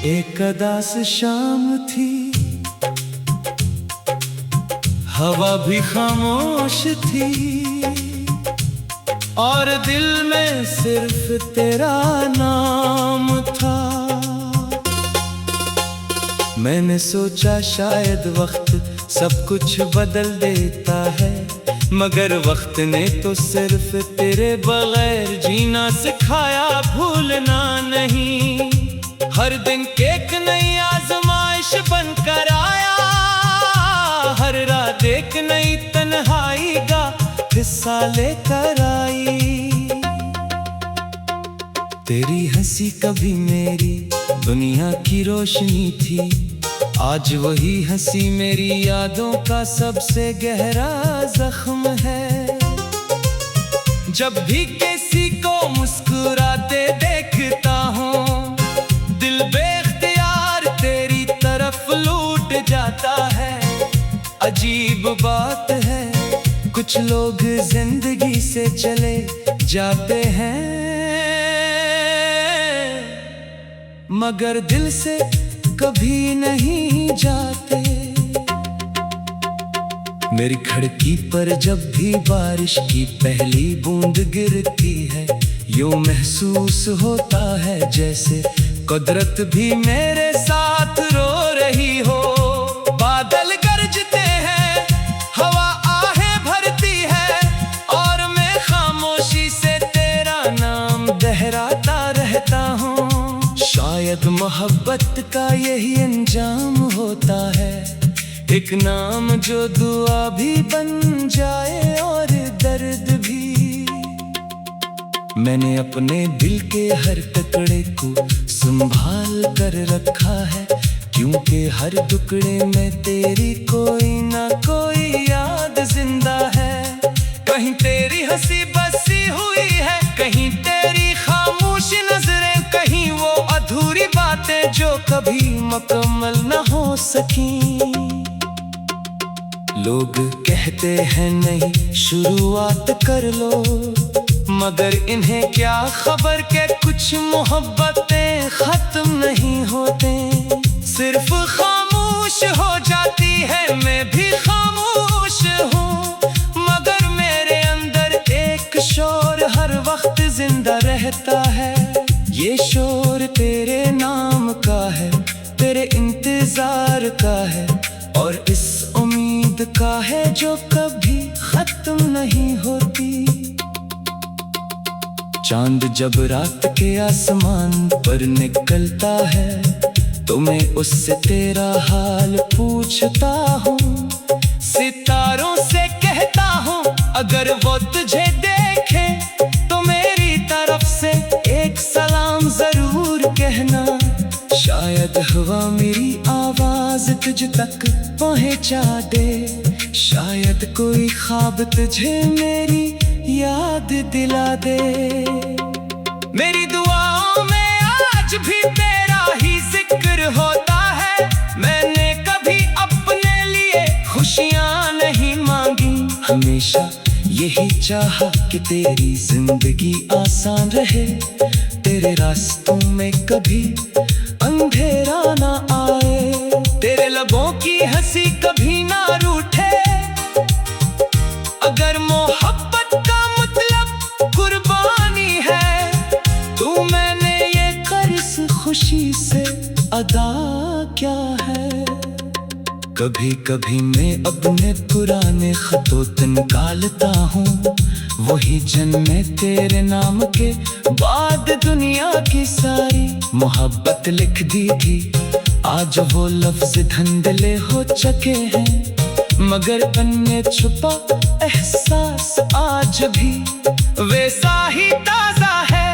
एक अदास शाम थी, हवा भी खामोश थी और दिल में सिर्फ तेरा नाम था। मैंने सोचा शायद वक्त सब कुछ बदल देता है, मगर वक्त ने तो सिर्फ तेरे बगैर जीना सिखाया, भूलना नहीं। हर दिन एक नई आजमाइश बनकर आया, हर रात एक नई तन्हाई का हिस्सा लेकर आई। तेरी हंसी कभी मेरी दुनिया की रोशनी थी, आज वही हंसी मेरी यादों का सबसे गहरा जख्म है। जब भी किसी को मुस्कुराते देखता हूँ, दिल बेख्तियार तेरी तरफ लौट जाता है। अजीब बात है, कुछ लोग जिंदगी से चले जाते हैं, मगर दिल से कभी नहीं जाते। मेरी खिड़की पर जब भी बारिश की पहली बूंद गिरती है, यूं महसूस होता है जैसे कुदरत भी मेरे साथ रो रही हो। बादल गरजते हैं, हवा आहें भरती है और मैं खामोशी से तेरा नाम दोहराता रहता हूँ। शायद मोहब्बत का यही अंजाम होता है, एक नाम जो दुआ भी बन जाए और दर्द भी। मैंने अपने दिल के हर टुकड़े को संभाल कर रखा है, क्योंकि हर टुकड़े में तेरी कोई ना कोई याद जिंदा है। कहीं तेरी हंसी बसी हुई है, कहीं तेरी खामोश नजरें, कहीं वो अधूरी बातें जो कभी मुकम्मल न हो सकी। लोग कहते हैं नहीं शुरुआत कर लो, मगर इन्हें क्या खबर के कुछ मोहब्बतें खत्म नहीं होते, सिर्फ खामोश हो जाती है। मैं भी खामोश हूँ, मगर मेरे अंदर एक शोर हर वक्त जिंदा रहता है। ये शोर तेरे नाम का है, तेरे इंतजार का है और इस उम्मीद का है जो कभी खत्म नहीं होती। चांद जब रात के आसमान पर निकलता है, तो मैं उससे तेरा हाल पूछता हूँ। सितारों से कहता हूँ अगर वो तुझे देखे तो मेरी तरफ से एक सलाम जरूर कहना। शायद हवा मेरी आवाज तुझ तक पहुंचा दे, शायद कोई ख्वाब तुझे मेरी याद दिला दे। मेरी दुआओं में आज भी तेरा ही जिक्र होता है, मैंने कभी अपने लिए खुशियां नहीं मांगी। हमेशा यही चाहा कि तेरी जिंदगी आसान रहे, तेरे रास्तों में कभी अंधेरा ना आए, तेरे लबों की हंसी कभी ना रूठे। अगर मोहब्बत का मतलब कुर्बानी है, तो मैंने ये कर इस खुशी से अदा क्या है। कभी कभी मैं अपने पुराने खतोत निकालता हूँ, वही जन्मे तेरे नाम के बाद दुनिया की सारी मोहब्बत लिख दी थी। आज वो लफ्ज धंधले हो चुके हैं, मगर अन्य छुपा एहसास आज भी वैसा ही ताजा है।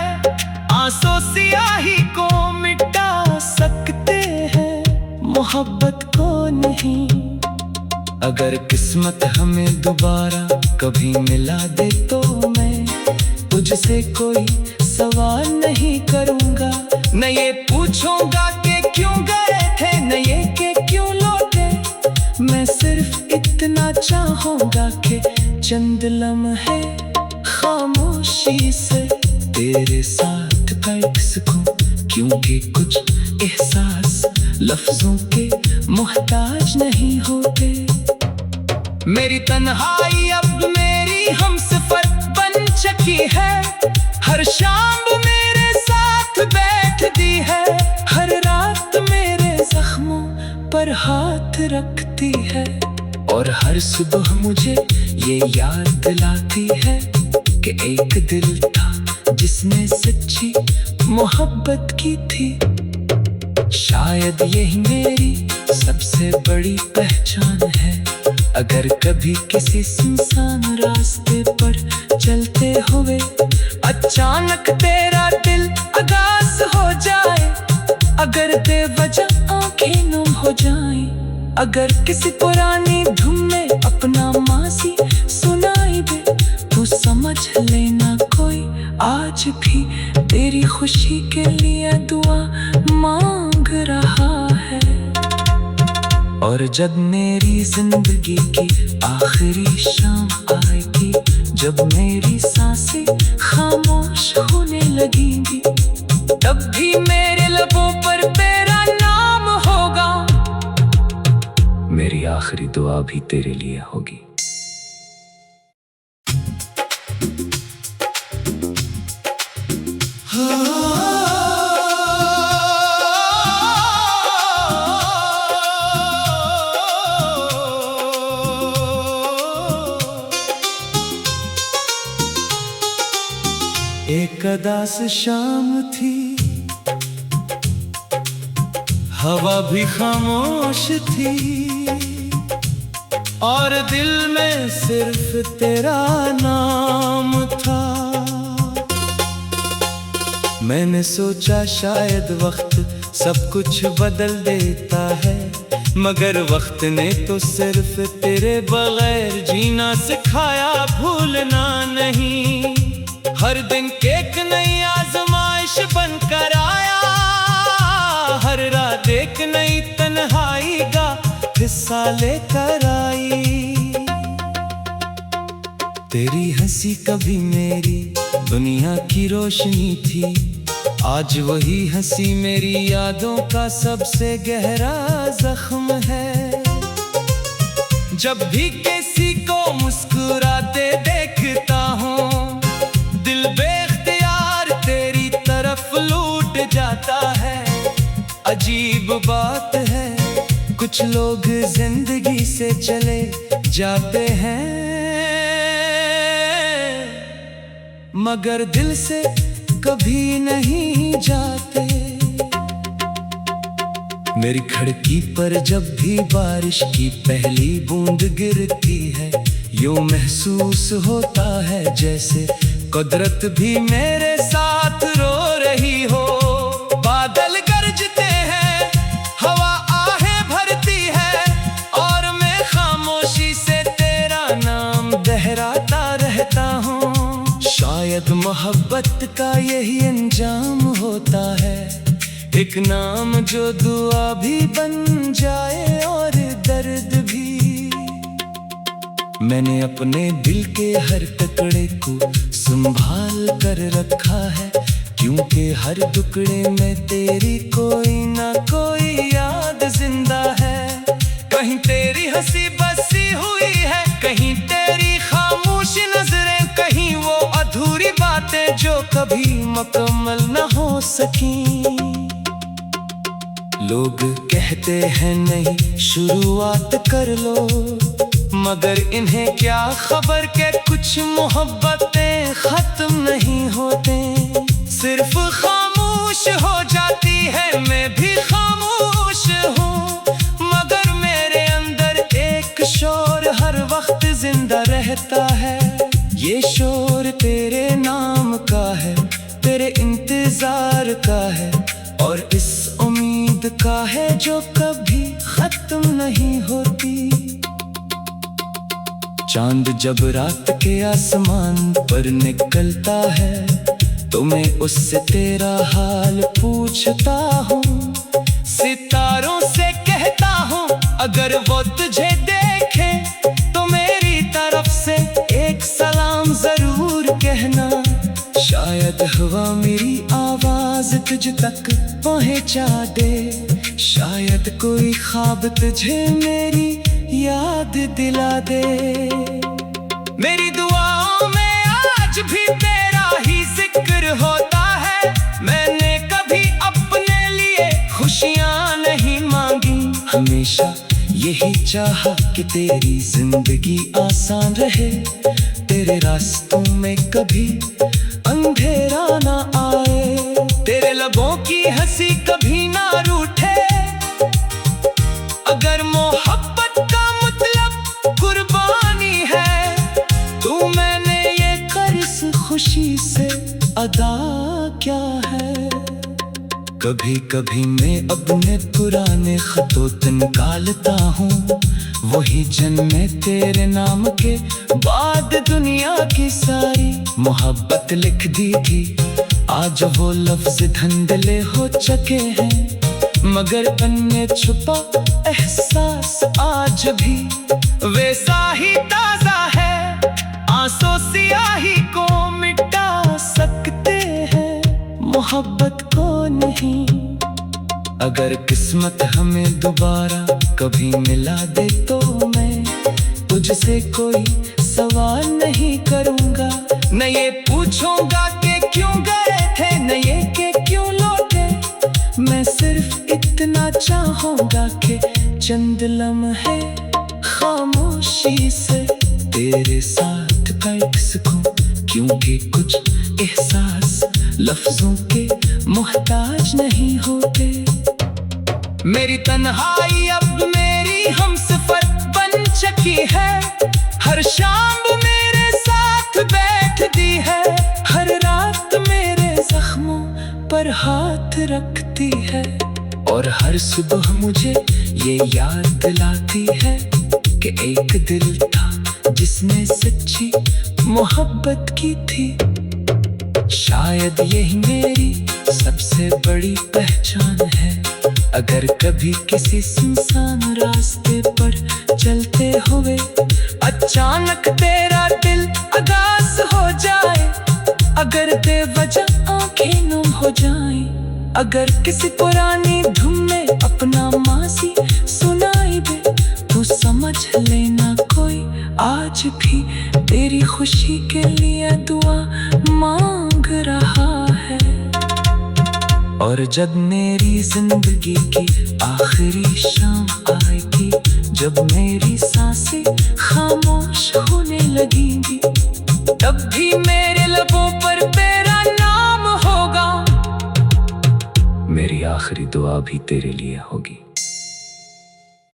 आंसू सियाही को मिटा सकते हैं, मोहब्बत को नहीं। अगर किस्मत हमें दोबारा कभी मिला दे, तो मैं तुझसे कोई सवाल नहीं करूंगा, न ये पूछूंगा कि क्यों गए थे, न ये तेरे साथ बैठ सकूं, क्योंकि कुछ एहसास लफ्जों के मोहताज नहीं होते। मेरी तन्हाई अब मेरी हमसफर बन चुकी है, हर शाम मेरे साथ बैठती है, हर रात मेरे जख्मों पर हाथ रखती है, और हर सुबह मुझे ये याद दिलाती है कि एक दिल था जिसने सच्ची मोहब्बत की थी। शायद यही मेरी सबसे बड़ी पहचान है। अगर कभी किसी सुनसान रास्ते पर चलते हुए अचानक तेरा दिल उदास हो जाए, अगर बेवजह आंखें नम हो जाएं, अगर किसी पुरानी धुन में अपना माजी सुनाई दे, तो समझ लेना कोई आज भी तेरी खुशी के लिए दुआ मांग रहा है। और जब मेरी जिंदगी की आखिरी शाम आएगी, जब मेरी सांसें खामोश होने लगेंगी, तब भी मेरे लबों पर तेरा नाम होगा। मेरी आखिरी दुआ भी तेरे लिए होगी। एक उदास शाम थी, हवा भी खामोश थी, और दिल में सिर्फ तेरा नाम था। मैंने सोचा शायद वक्त सब कुछ बदल देता है, मगर वक्त ने तो सिर्फ तेरे बगैर जीना सिखाया, भूलना नहीं। हर दिन एक नई आजमाइश बनकर आया, हर रात एक नई तन्हाई का हिस्सा लेकर आई। तेरी हंसी कभी मेरी दुनिया की रोशनी थी, आज वही हंसी मेरी यादों का सबसे गहरा जख्म है। जब भी किसी को मुस्कुराते देखता हूँ, दिल बेख्तियार तेरी तरफ लूट जाता है। अजीब बात है, कुछ लोग जिंदगी से चले जाते हैं, मगर दिल से कभी नहीं जाते। मेरी खिड़की पर जब भी बारिश की पहली बूंद गिरती है, यूं महसूस होता है जैसे कुदरत भी मेरे साथ रो रही हो। बादल गरजते हैं, हवा आहें भरती है, और मैं खामोशी से तेरा नाम दोहराता रहता हूँ। शायद मोहब्बत का यही अंजाम होता है, एक नाम जो दुआ भी बन जाए और दर्द भी। मैंने अपने दिल के हर टुकड़े को संभाल कर रखा है, क्योंकि हर टुकड़े में तेरी कोई ना कोई याद जिंदा है। कहीं तेरी हंसी बसी हुई है, कहीं तेरी खामोश नजरें, कहीं वो अधूरी बातें जो कभी मुकम्मल न हो सकी। लोग कहते हैं नहीं शुरुआत कर लो, मगर इन्हें क्या खबर के कुछ मोहब्बतें खत्म नहीं होते, सिर्फ खामोश हो जाती है। मैं भी खामोश हूँ, मगर मेरे अंदर एक शोर हर वक्त जिंदा रहता है। ये शोर तेरे नाम का है, तेरे इंतजार का है, और इस उम्मीद का है जो कभी खत्म नहीं होती। चांद जब रात के आसमान पर निकलता है, तो मैं उससे तेरा हाल पूछता हूँ। सितारों से कहता हूँ अगर वो तुझे देखे, तो मेरी तरफ से एक सलाम जरूर कहना। शायद शायद हवा मेरी आवाज तुझ तक पहुंचा दे, शायद कोई ख्वाब तुझे मेरी याद दिला दे। मेरी दुआओं में आज भी तेरा ही जिक्र होता है, मैंने कभी अपने लिए खुशियां नहीं मांगी। हमेशा यही चाहा कि तेरी जिंदगी आसान रहे, तेरे रास्तों में कभी अंधेरा ना आए, तेरे लबों की हंसी कभी ना रूठे। अगर मोहब्बत का मतलब कुर्बानी है, तो मैंने ये कर इस खुशी से अदा क्या है। कभी कभी मैं अपने पुराने खतोत निकालता हूँ, वही जन्मे तेरे नाम के बाद दुनिया की सारी मोहब्बत लिख दी थी। आज वो लफ्ज धुंधले हो चुके हैं, मगर अन्य छुपा एहसास आज भी वैसा ही ताजा है। आंसू सियाही को मिटा सकते हैं, मोहब्बत को नहीं। अगर किस्मत हमें दोबारा कभी मिला दे, तो मैं तुझसे कोई सवाल नहीं करूंगा, न ये पूछूंगा कि क्यों गए थे, न ये कि क्यों लौटे। मैं सिर्फ इतना चाहूंगा कि चंद लम्हे खामोशी से तेरे साथ काट सकूं, क्योंकि कुछ एहसास लफ्जों के मोहताज नहीं होते। मेरी तन्हाई अब मेरी हमसफर बन चुकी है, हर शाम मेरे साथ बैठती है, हर रात मेरे जख्मों पर हाथ रखती है, और हर सुबह मुझे ये याद दिलाती है कि एक दिल था जिसने सच्ची मोहब्बत की थी। शायद यही मेरी सबसे बड़ी पहचान है। अगर कभी किसी सुनसान रास्ते पर चलते हुए अचानक तेरा दिल उदास हो जाए, अगर बेवजह आंखें नम हो जाएं, अगर किसी पुरानी धुन में अपना माजी सुनाई दे, तो समझ लेना कोई आज भी तेरी खुशी के लिए दुआ मांग रहा है। और जब मेरी जिंदगी की आखिरी शाम आएगी, जब मेरी सांसें खामोश होने लगेंगी, तब भी मेरे लबों पर तेरा नाम होगा। मेरी आखिरी दुआ भी तेरे लिए होगी।